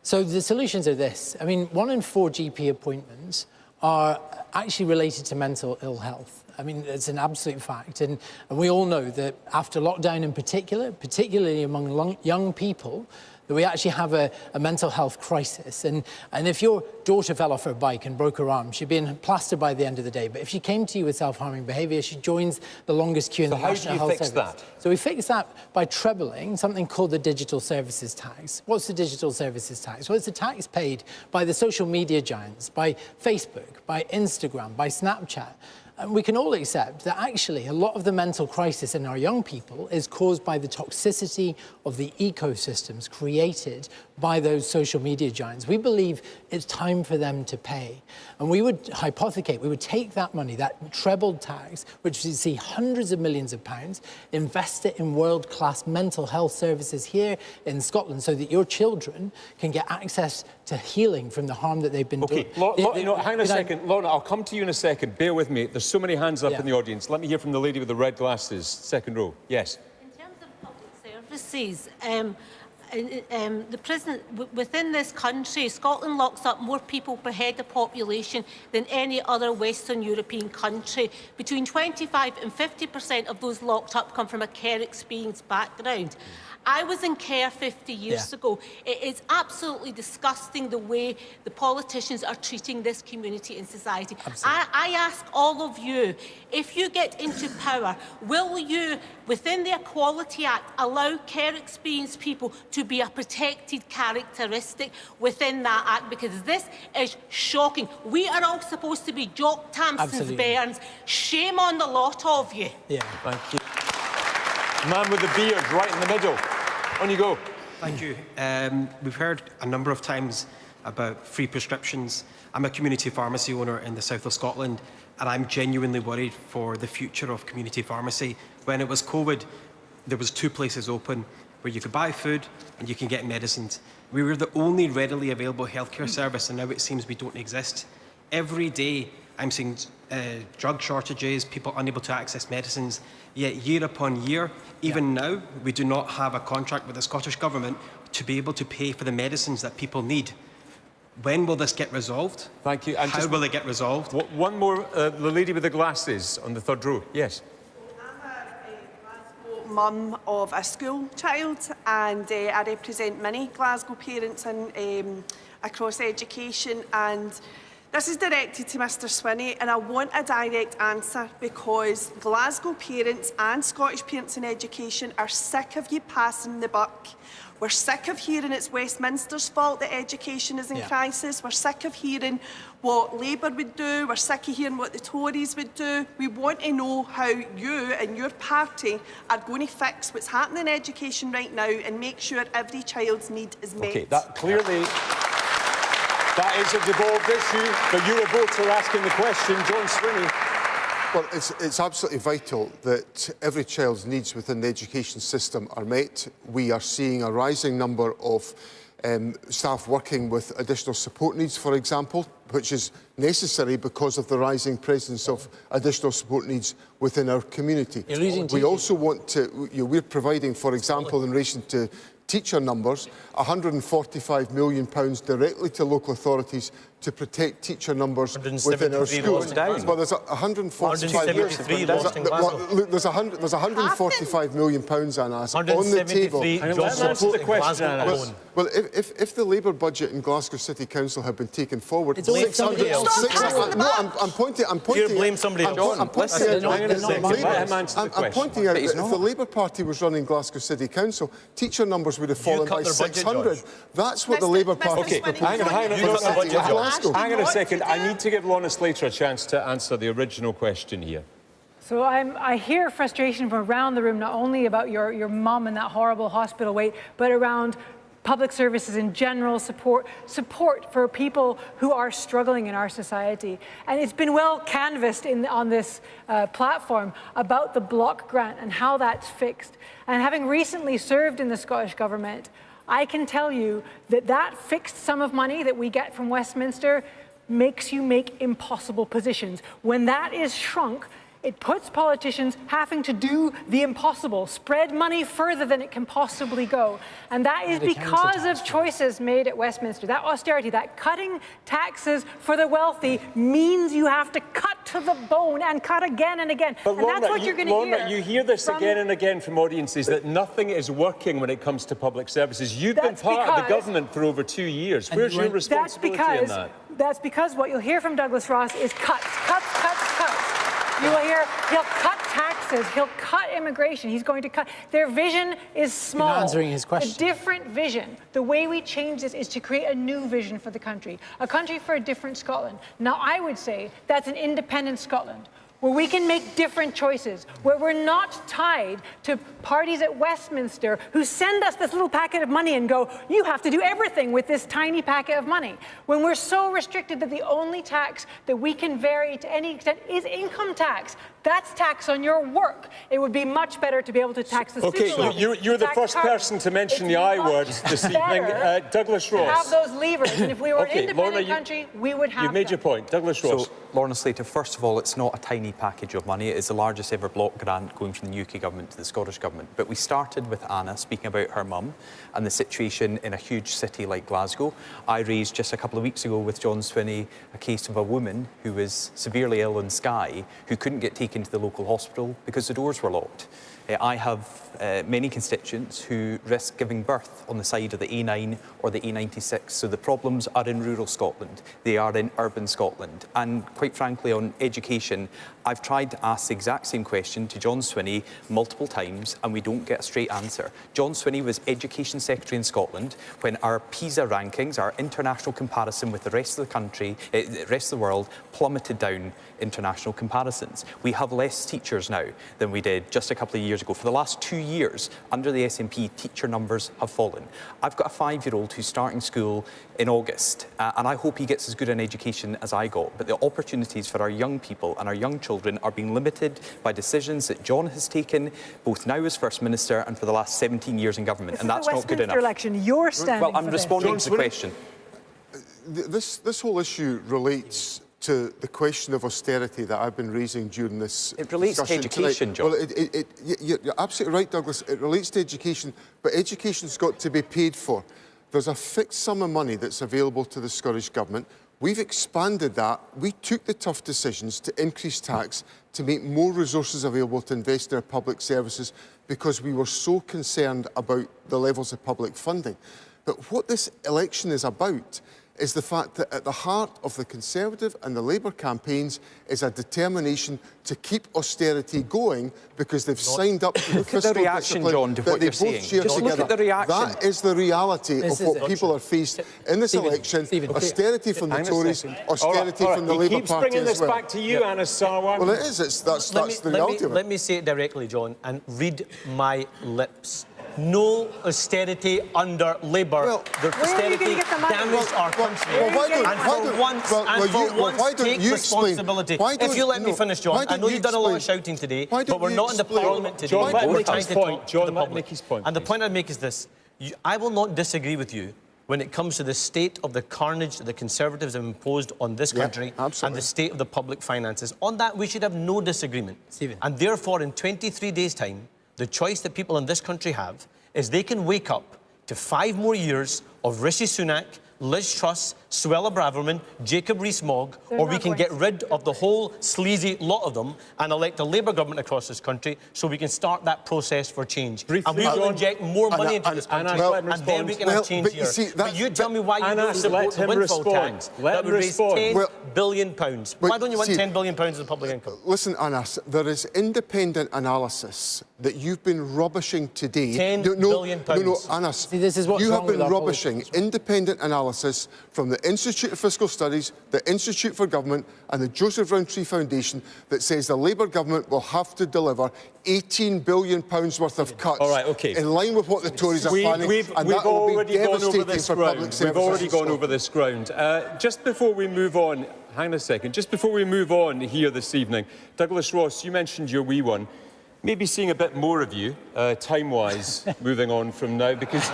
So the solutions are this. I mean, 1 in 4 GP appointments are actually related to mental ill health. I mean, it's an absolute fact. And we all know that after lockdown in particular, particularly among young people, that we actually have a mental health crisis. And if your daughter fell off her bike and broke her arm, she'd be in plaster by the end of the day. But if she came to you with self-harming behaviour, she joins the longest queue in the National Health Service. So how do you fix that? So we fix that by trebling something called the Digital Services Tax. What's the Digital Services Tax? Well, it's a tax paid by the social media giants, by Facebook, by Instagram, by Snapchat, And we can all accept that actually a lot of the mental crisis in our young people is caused by the toxicity of the ecosystems created by those social media giants. We believe it's time for them to pay. And we would hypothecate, we would take that money, that trebled tax, which you see hundreds of millions of pounds, invest it in world-class mental health services here in Scotland so that your children can get access to healing from the harm that they've been doing. Hang on a second. Lorna, I'll come to you in a second. Bear with me. There's so many hands up in the audience. Let me hear from the lady with the red glasses, second row. Yes. In terms of public services, the prison within this country, Scotland locks up more people per head of population than any other Western European country. Between 25 and 50% of those locked up come from a care experience background. I was in care 50 years ago. It is absolutely disgusting the way the politicians are treating this community in society. I ask all of you, if you get into power, will you, within the Equality Act, allow care experienced people to be a protected characteristic within that act? Because this is shocking. We are all supposed to be Jock Tamson's bairns. Shame on the lot of you. Yeah, thank you. Man with the beard right in the middle. On you go. Thank you. We've heard a number of times about free prescriptions. I'm a community pharmacy owner in the south of Scotland, and I'm genuinely worried for the future of community pharmacy. When it was COVID, there was 2 places open where you could buy food and you can get medicines. We were the only readily available healthcare service, and now it seems we don't exist. Every day, I'm seeing drug shortages, people unable to access medicines, yet year upon year, even now, we do not have a contract with the Scottish Government to be able to pay for the medicines that people need. When will this get resolved? Thank you. And how will it get resolved? One more, the lady with the glasses on the third row. Yes. Mum of a school child, and I represent many Glasgow parents and across education, and this is directed to Mr Swinney, and I want a direct answer because Glasgow parents and Scottish parents in education are sick of you passing the buck. We're sick of hearing it's Westminster's fault that education is in crisis. We're sick of hearing what Labour would do. We're sick of hearing what the Tories would do. We want to know how you and your party are going to fix what's happening in education right now and make sure every child's need is met. Okay, that clearly... That is a devolved issue, but you're a voter asking the question. John Swinney. Well, it's absolutely vital that every child's needs within the education system are met. We are seeing a rising number of staff working with additional support needs, for example, which is necessary because of the rising presence of additional support needs within our community. We also want to, we're providing, for example, in relation to teacher numbers, £145 million directly to local authorities to protect teacher numbers within our schools. Well, there's 145 there's £145 million, Anna, on the table. Well, if the Labour budget in Glasgow City Council had been taken forward, I'm pointing out that if the Labour Party was running Glasgow City Council, teacher numbers would have fallen by 600. That's what the Labour Party is proposing. Hang on a second. I need to give Lorna Slater a chance to answer the original question here. So I hear frustration from around the room, not only about your mum and that horrible hospital wait, but around public services in general, support for people who are struggling in our society. And it's been well canvassed on this platform about the block grant and how that's fixed. And having recently served in the Scottish Government, I can tell you that that fixed sum of money that we get from Westminster makes you make impossible positions. When that is shrunk, it puts politicians having to do the impossible, spread money further than it can possibly go. And that is because of choices made at Westminster. That austerity, that cutting taxes for the wealthy means you have to cut to the bone and cut again and again. But and Lorna, that's what you're going to hear. You hear this again and again from audiences that nothing is working when it comes to public services. You've been part of the government for over 2 years. Where's your responsibility in that? That's because what you'll hear from Douglas Ross is cuts, cuts, cuts, cuts. You will hear he'll cut taxes, he'll cut immigration, he's going to cut. Their vision is small. You're not answering his question. A different vision. The way we change this is to create a new vision for the country, a country for a different Scotland. Now, I would say that's an independent Scotland, where we can make different choices, where we're not tied to parties at Westminster who send us this little packet of money and go, you have to do everything with this tiny packet of money. When we're so restricted that the only tax that we can vary to any extent is income tax. That's tax on your work. It would be much better to be able to tax the Okay, super you're the first person to mention the I word this evening. Douglas Ross. To have those levers, and if we were an independent country, we would have You've made them. your point. Douglas Ross. So, Lorna Slater, first of all, it's not a tiny package of money. It is the largest ever block grant going from the UK government to the Scottish government. But we started with Anna speaking about her mum and the situation in a huge city like Glasgow. I raised just a couple of weeks ago with John Swinney a case of a woman who was severely ill in Skye who couldn't get taken to the local hospital because the doors were locked. I have many constituents who risk giving birth on the side of the A9 or the A96. So the problems are in rural Scotland. They are in urban Scotland. And quite frankly, on education, I've tried to ask the exact same question to John Swinney multiple times, and we don't get a straight answer. John Swinney was Education Secretary in Scotland when our PISA rankings, our international comparison with the rest of the country, the rest of the world, plummeted down international comparisons. We have less teachers now than we did just a couple of years ago. For the last 2 years, under the SNP, teacher numbers have fallen. I've got a 5-year-old who's starting school in August, and I hope he gets as good an education as I got. But the opportunities for our young people and our young children are being limited by decisions that John has taken, both now as First Minister and for the last 17 years in government, and that's not good enough. Election, you're standing well, I'm responding to the question. This whole issue relates to the question of austerity that I've been raising during this It relates to education, tonight. John. Well, you're absolutely right, Douglas. It relates to education, but education's got to be paid for. There's a fixed sum of money that's available to the Scottish Government. We've expanded that. We took the tough decisions to increase tax, to make more resources available to invest in our public services because we were so concerned about the levels of public funding. But what this election is about is the fact that at the heart of the Conservative and the Labour campaigns is a determination to keep austerity going because they've signed up to the fiscal reaction, John, to that what they you're both saying. share Just together. look at the reaction. That is the reality of what people are faced in this election. Austerity from the Tories, austerity from the Labour Party as well. He keeps bringing this back to you, Anna Sarwar. Well, it is. That's the reality of it. Let me say it directly, John, and read my lips. No austerity under Labour. Well, the austerity damaged our country. And for once, take responsibility. If you let me finish, John, I know you've done a lot of shouting today, but we're not in the Parliament today. We're trying to talk to the public. And the point I make is this. I will not disagree with you when it comes to the state of the carnage that the Conservatives have imposed on this country and the state of the public finances. On that, we should have no disagreement. And therefore, in 23 days' time, the choice that people in this country have is they can wake up to 5 more years of Rishi Sunak, Liz Truss, Suella Braverman, Jacob Rees-Mogg, or we can get rid of the whole sleazy lot of them and elect a Labour government across this country so we can start that process for change. And we will inject more money into this country and then we can have change here. But you tell me why you don't support the windfall tax that would raise £10 billion. Why don't you want £10 billion in the public income? Listen, Anas, there is independent analysis that you've been rubbishing today. £10 billion. No, Anas, See, this is what's you have wrong with been our rubbishing independent analysis from the Institute of Fiscal Studies, the Institute for Government and the Joseph Rowntree Foundation that says the Labour government will have to deliver £18 billion worth of cuts in line with what the Tories are planning, and that will be devastating for public services. We've already gone over this ground. Just before we move on, hang on a second, just before we move on here this evening, Douglas Ross, you mentioned your wee one. Maybe seeing a bit more of you, time-wise, moving on from now, because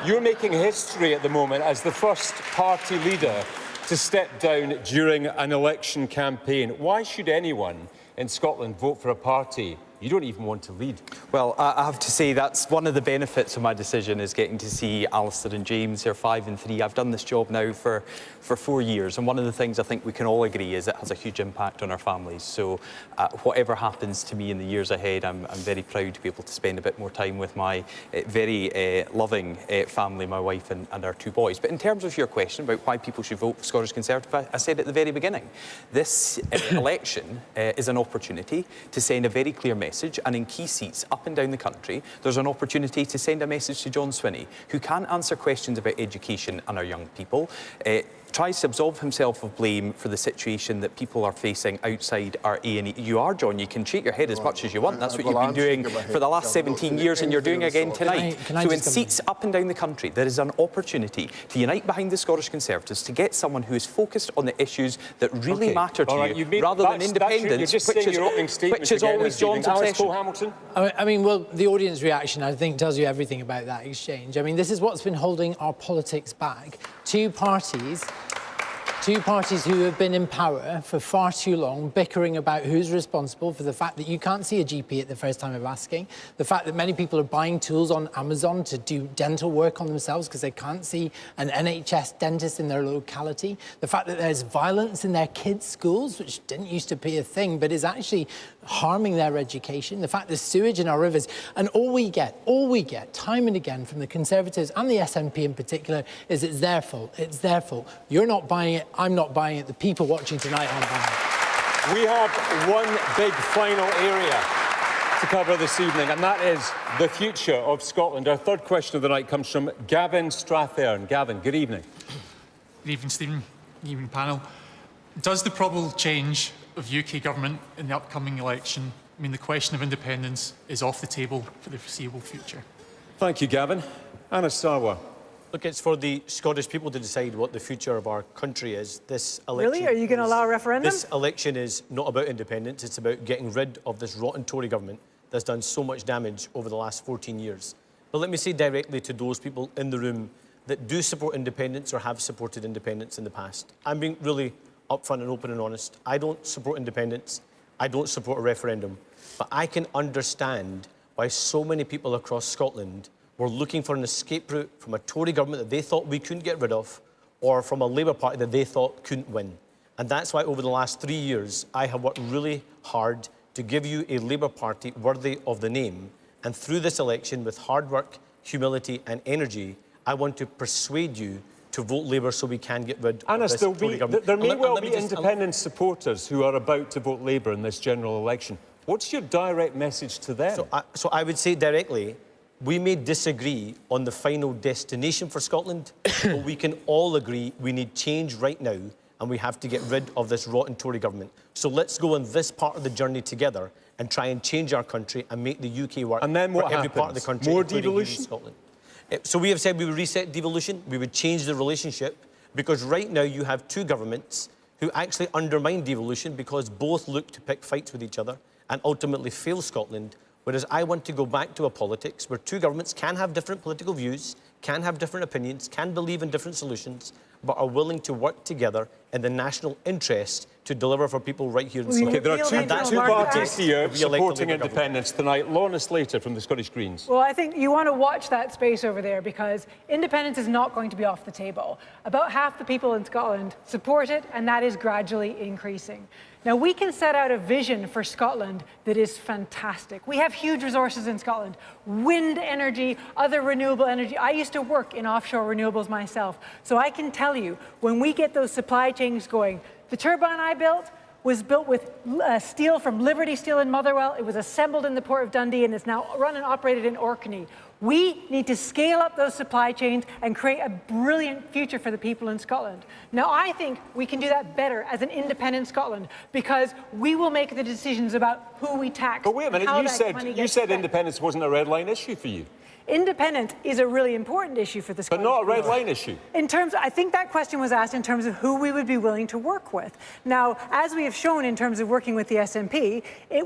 you're making history at the moment as the first party leader to step down during an election campaign. Why should anyone in Scotland vote for a party you don't even want to lead? Well, I have to say that's one of the benefits of my decision is getting to see Alistair and James. They're 5 and 3. I've done this job now for 4 years, and one of the things I think we can all agree is it has a huge impact on our families. So whatever happens to me in the years ahead, I'm very proud to be able to spend a bit more time with my very loving family, my wife and our 2 boys. But in terms of your question about why people should vote for Scottish Conservative, I said at the very beginning, this election is an opportunity to send a very clear message, and in key seats up and down the country, there's an opportunity to send a message to John Swinney, who can answer questions about education and our young people, tries to absolve himself of blame for the situation that people are facing outside our A&E. You are, John. You can shake your head as much as you want. That's what you've been doing for the last 17 years, and you're doing again tonight. So in seats up and down the country, there is an opportunity to unite behind the Scottish Conservatives, to get someone who is focused on the issues that really matter to you, rather than independence, which is always John's obsession. Hamilton? I mean, well, the audience reaction, I think, tells you everything about that exchange. I mean, this is what's been holding our politics back. Two parties who have been in power for far too long, bickering about who's responsible for the fact that you can't see a GP at the first time of asking, the fact that many people are buying tools on Amazon to do dental work on themselves because they can't see an NHS dentist in their locality, the fact that there's violence in their kids' schools, which didn't used to be a thing, but is actually harming their education, the fact there's sewage in our rivers, and all we get, time and again from the Conservatives and the SNP in particular, is it's their fault, it's their fault. You're not buying it, I'm not buying it, the people watching tonight aren't buying it. We have one big final area to cover this evening, and that is the future of Scotland. Our third question of the night comes from Gavin Strathern. Gavin, good evening. Good evening, Stephen. Good evening, panel. Does the probable change of UK government in the upcoming election mean the question of independence is off the table for the foreseeable future? Thank you, Gavin. Anna Sarwar. Look, it's for the Scottish people to decide what the future of our country is. This election... Really? Are you going to allow a referendum? This election is not about independence. It's about getting rid of this rotten Tory government that's done so much damage over the last 14 years. But let me say directly to those people in the room that do support independence or have supported independence in the past. I'm being really upfront and open and honest. I don't support independence. I don't support a referendum. But I can understand why so many people across Scotland were looking for an escape route from a Tory government that they thought we couldn't get rid of, or from a Labour Party that they thought couldn't win. And that's why over the last 3 years, I have worked really hard to give you a Labour Party worthy of the name. And through this election, with hard work, humility and energy, I want to persuade you to vote Labour so we can get rid of this Tory government. There may well be independent supporters who are about to vote Labour in this general election. What's your direct message to them? So I would say directly, we may disagree on the final destination for Scotland, but we can all agree we need change right now and we have to get rid of this rotten Tory government. So let's go on this part of the journey together and try and change our country and make the UK work and then what for every part of the country, more including devolution? Scotland. So we have said we would reset devolution, we would change the relationship, because right now you have two governments who actually undermine devolution because both look to pick fights with each other and ultimately fail Scotland. Whereas I want to go back to a politics where two governments can have different political views, can have different opinions, can believe in different solutions, but are willing to work together in the national interest to deliver for people right here in Scotland. Okay, there are two parties here supporting independence tonight. Lorna Slater from the Scottish Greens. Well, I think you want to watch that space over there because independence is not going to be off the table. About half the people in Scotland support it, and that is gradually increasing. Now, we can set out a vision for Scotland that is fantastic. We have huge resources in Scotland. Wind energy, other renewable energy. I used to work in offshore renewables myself, so I can tell you, when we get those supply chains going, the turbine I built was built with steel from Liberty Steel in Motherwell. It was assembled in the Port of Dundee and is now run and operated in Orkney. We need to scale up those supply chains and create a brilliant future for the people in Scotland. Now, I think we can do that better as an independent Scotland because we will make the decisions about who we tax. But wait a minute, you said independence wasn't a red line issue for you. Independence is a really important issue for the Scottish But not a red people. line issue. In terms, I think that question was asked in terms of who we would be willing to work with. Now, as we have shown in terms of working with the SNP,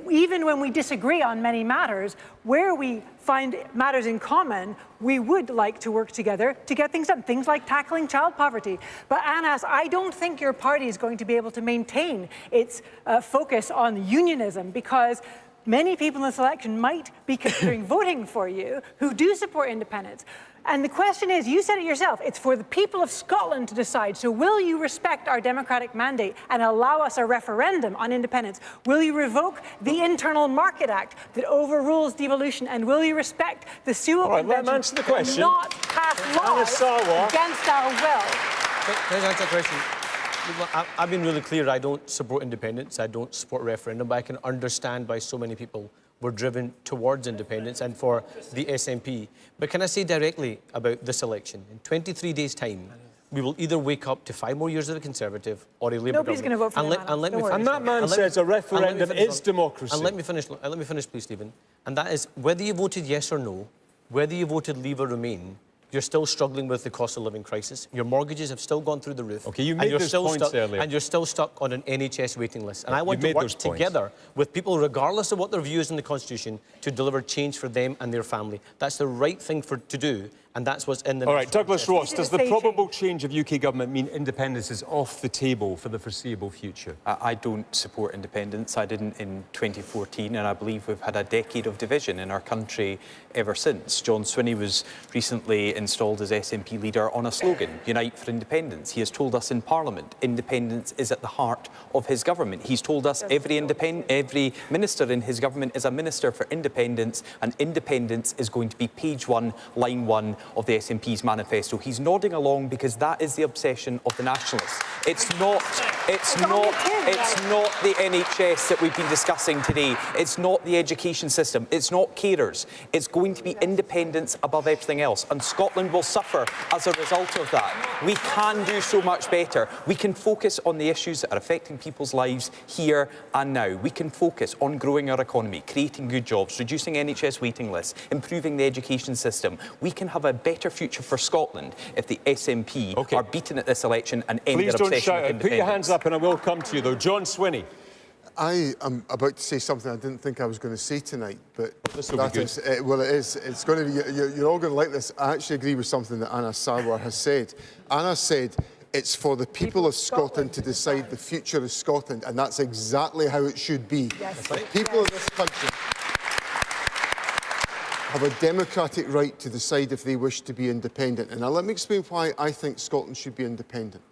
even when we disagree on many matters, where we find matters in common, we would like to work together to get things done, things like tackling child poverty. But Anas, I don't think your party is going to be able to maintain its focus on unionism because many people in this election might be considering voting for you who do support independence. And the question is, you said it yourself, it's for the people of Scotland to decide. So will you respect our democratic mandate and allow us a referendum on independence? Will you revoke the Internal Market Act that overrules devolution? And will you respect the Sewell Convention answer the question. and not pass laws against our will? Can I answer the question? I've been really clear, I don't support independence, I don't support referendum, but I can understand why so many people were driven towards independence and for the SNP. But can I say directly about this election? In 23 days' time, we will either wake up to 5 more years of a Conservative or a Labour Nobody's government. going to vote for them, Alan. And that man says a referendum is democracy. And let me finish, please, Stephen. And that is, whether you voted yes or no, whether you voted leave or remain, you're still struggling with the cost of living crisis. Your mortgages have still gone through the roof. OK, you made those points earlier. And you're still stuck on an NHS waiting list. And I want to work together with people, regardless of what their view is in the Constitution, to deliver change for them and their family. That's the right thing to do, and that's what's in the... All right, Douglas Ross, does the probable change of UK government mean independence is off the table for the foreseeable future? I don't support independence. I didn't in 2014, and I believe we've had a decade of division in our country ever since. John Swinney was recently installed as SNP leader on a slogan, Unite for Independence. He has told us in Parliament independence is at the heart of his government. He's told us every minister in his government is a minister for independence, and independence is going to be page 1, line 1 of the SNP's manifesto. He's nodding along because that is the obsession of the nationalists. It's not the NHS that we've been discussing today. It's not the education system. It's not carers. It's going to be independence above everything else. And Scotland will suffer as a result of that. We can do so much better. We can focus on the issues that are affecting people's lives here and now. We can focus on growing our economy, creating good jobs, reducing NHS waiting lists, improving the education system. We can have a better future for Scotland if the SNP are beaten at this election and end their obsession with independence. Put your hands up and I will come to you, though. John Swinney. I am about to say something I didn't think I was going to say tonight, but this will be good. Well, it is. It's going to be. You're all going to like this. I actually agree with something that Anna Sarwar has said. Anna said it's for the people of Scotland to decide the future of Scotland, and that's exactly how it should be. Yes. The people of this country have a democratic right to decide if they wish to be independent. And now let me explain why I think Scotland should be independent.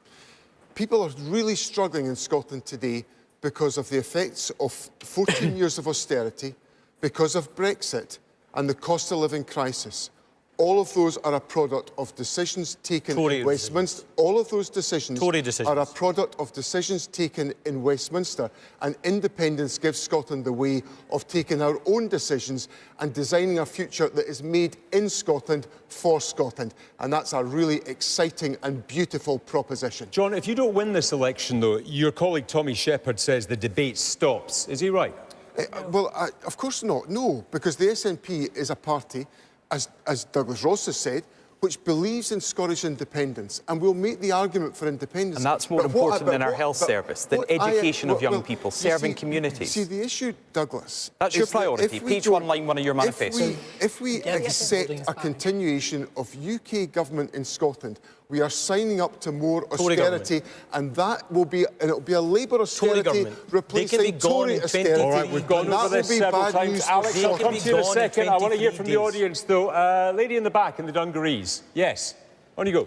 People are really struggling in Scotland today because of the effects of 14 years of austerity, because of Brexit and the cost of living crisis. All of those are a product of decisions taken in Westminster. All of those decisions are a product of decisions taken in Westminster. And independence gives Scotland the way of taking our own decisions and designing a future that is made in Scotland for Scotland. And that's a really exciting and beautiful proposition. John, if you don't win this election, though, your colleague Tommy Shepherd says the debate stops. Is he right? Of course not, no, because the SNP is a party, as Douglas Ross has said, which believes in Scottish independence, and will make the argument for independence. And that's more important than our health service, than education of young people, serving communities. See, the issue, Douglas... That's your priority, page 1, line 1 of your manifesto. If we accept a continuation of UK government in Scotland, we are signing up to more austerity, and that will be, and it'll be a Labour austerity replacing Tory austerity. All right, we've gone over this several times. Alex, I'll come to you in a second. I want to hear from the audience, though. Lady in the back in the Dungarees. Yes, on you go.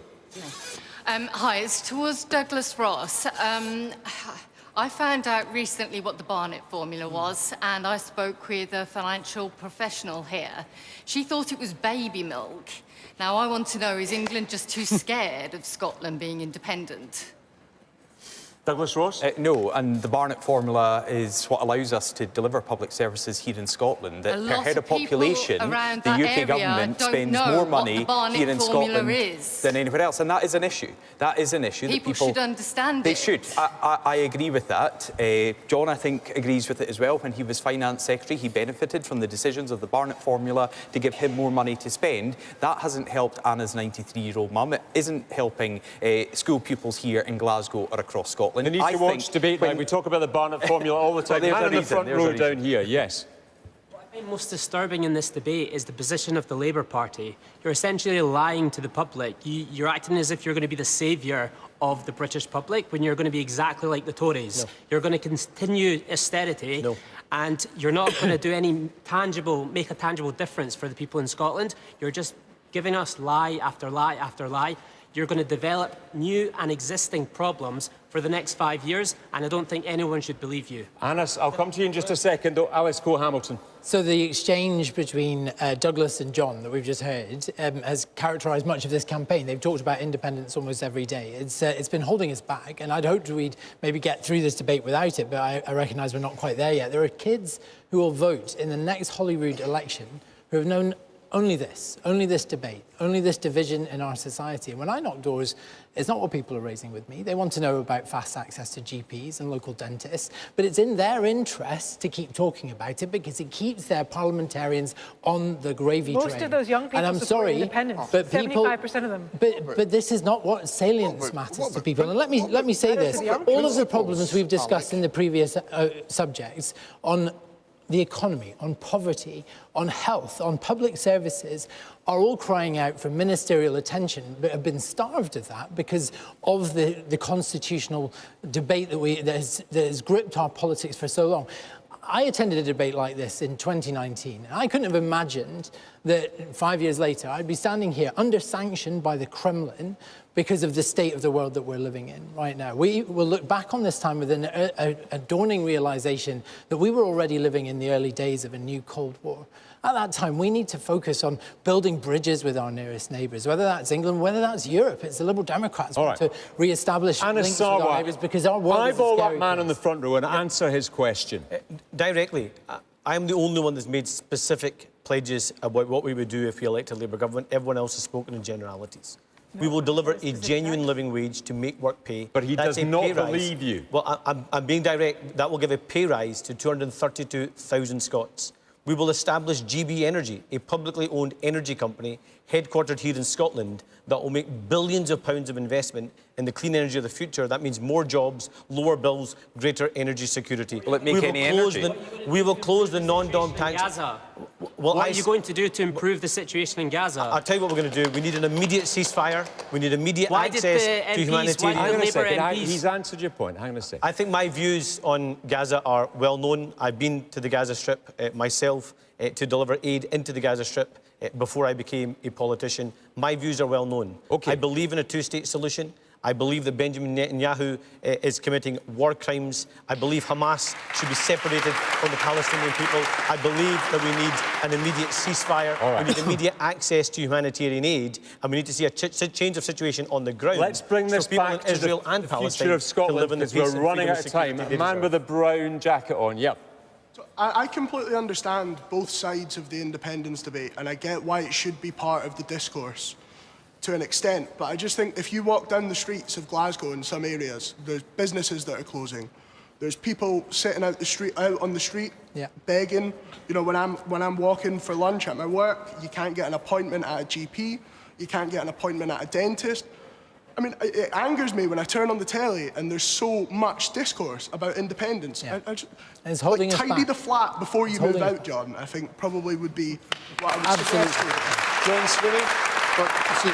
Hi, it's towards Douglas Ross. I found out recently what the Barnett formula was, and I spoke with a financial professional here. She thought it was baby milk. Now, I want to know, is England just too scared of Scotland being independent? Douglas Ross? No, and the Barnett formula is what allows us to deliver public services here in Scotland. That per head of population, the UK government spends more money here in Scotland than anywhere else, and that is an issue. That is an issue. People should understand it. They should. I agree with that. John, I think, agrees with it as well. When he was Finance Secretary, he benefited from the decisions of the Barnett formula to give him more money to spend. That hasn't helped Anna's 93-year-old mum. It isn't helping school pupils here in Glasgow or across Scotland. You need to watch debate night. We talk about the Barnett formula all the time. Man in the front row down here, yes. What I find most disturbing in this debate is the position of the Labour Party. You're essentially lying to the public. You're acting as if you're going to be the saviour of the British public when you're going to be exactly like the Tories. No. You're going to continue austerity. No. And you're not going to do any make a tangible difference for the people in Scotland. You're just giving us lie after lie after lie. You're going to develop new and existing problems for the next 5 years, and I don't think anyone should believe you. Anna, I'll come to you in just a second, though. Alice Cole-Hamilton. So the exchange between Douglas and John that we've just heard has characterised much of this campaign. They've talked about independence almost every day. It's been holding us back, and I'd hoped we'd maybe get through this debate without it, but I recognise we're not quite there yet. There are kids who will vote in the next Holyrood election who have known only this debate, only this division in our society. And when I knock doors, it's not what people are raising with me. They want to know about fast access to GPs and local dentists, but it's in their interest to keep talking about it because it keeps their parliamentarians on the gravy train. Most of those young people and I'm support sorry, independence. but 75% of them. But this is not what salience matters to people. And let me say this: all of the problems we've discussed in the previous subjects on the economy, on poverty, on health, on public services, are all crying out for ministerial attention, but have been starved of that because of the constitutional debate that has gripped our politics for so long. I attended a debate like this in 2019, and I couldn't have imagined that 5 years later I'd be standing here under sanction by the Kremlin because of the state of the world that we're living in right now. We will look back on this time with a dawning realization that we were already living in the early days of a new Cold War. At that time, we need to focus on building bridges with our nearest neighbours, whether that's England, whether that's Europe. It's the Liberal Democrats want to re-establish links with our neighbours because our world is a eyeball scary that man place. on the front row and answer his question. Directly, I'm the only one that's made specific pledges about what we would do if we elect a Labour government. Everyone else has spoken in generalities. We will deliver a genuine living wage to make work pay. But he does not believe you. Well, I'm being direct. That will give a pay rise to 232,000 Scots. We will establish GB Energy, a publicly owned energy company headquartered here in Scotland that will make billions of pounds of investment in the clean energy of the future. That means more jobs, lower bills, greater energy security. Will it make any energy? We will close the non-dom tax. Gaza. Well, what are you going to do to improve the situation in Gaza? I'll tell you what we're going to do. We need an immediate ceasefire. We need immediate Why access did the to MPs, humanitarian. Hang on a Labour second. MPs? He's answered your point. Hang on a second. I think my views on Gaza are well known. I've been to the Gaza Strip myself to deliver aid into the Gaza Strip before I became a politician. My views are well known. Okay. I believe in a two-state solution. I believe that Benjamin Netanyahu is committing war crimes. I believe Hamas should be separated from the Palestinian people. I believe that we need an immediate ceasefire. We need immediate access to humanitarian aid. And we need to see a change of situation on the ground. Let's bring this back to Israel the and Palestine future of Scotland because because we're running out of time. A man with a brown jacket on. Yep. So I completely understand both sides of the independence debate, and I get why it should be part of the discourse to an extent. But I just think if you walk down the streets of Glasgow in some areas, there's businesses that are closing. There's people sitting out on the street, begging. You know, when I'm walking for lunch at my work, you can't get an appointment at a GP, you can't get an appointment at a dentist. I mean, it angers me when I turn on the telly and there's so much discourse about independence. Yeah. It's holding us tidy back. the flat before you It's move holding out, John, I think probably would be what I would Absolutely. suggest. John Swinney? But you see,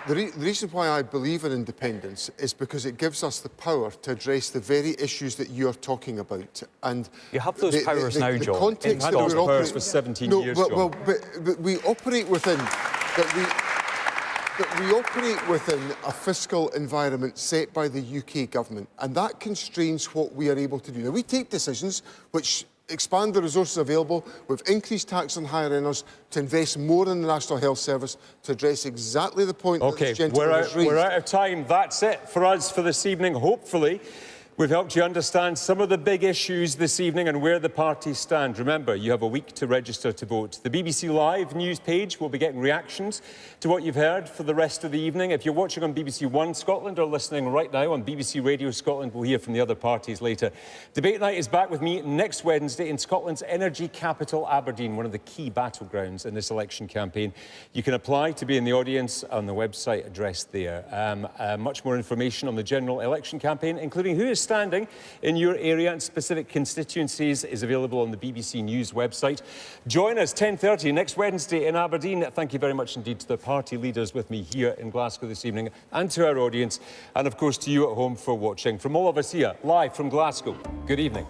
the reason why I believe in independence is because it gives us the power to address the very issues that you're talking about. And you have those powers now, John. The context had that those we're powers operating for 17 no, years, well, John. well, but we operate within that we operate within a fiscal environment set by the UK government, and that constrains what we are able to do. Now, we take decisions which expand the resources available. We've increased tax on higher earners to invest more in the National Health Service to address exactly the point that this gentleman has raised. We're out of time. That's it for us for this evening. Hopefully, we've helped you understand some of the big issues this evening and where the parties stand. Remember, you have a week to register to vote. The BBC Live news page will be getting reactions to what you've heard for the rest of the evening. If you're watching on BBC One Scotland or listening right now on BBC Radio Scotland, we'll hear from the other parties later. Debate night is back with me next Wednesday in Scotland's energy capital, Aberdeen, one of the key battlegrounds in this election campaign. You can apply to be in the audience on the website addressed there. Much more information on the general election campaign, including who is standing in your area and specific constituencies, is available on the BBC News website. Join us 10:30 next Wednesday in Aberdeen. Thank you very much indeed to the party leaders with me here in Glasgow this evening, and to our audience, and of course to you at home for watching. From all of us here, live from Glasgow, good evening.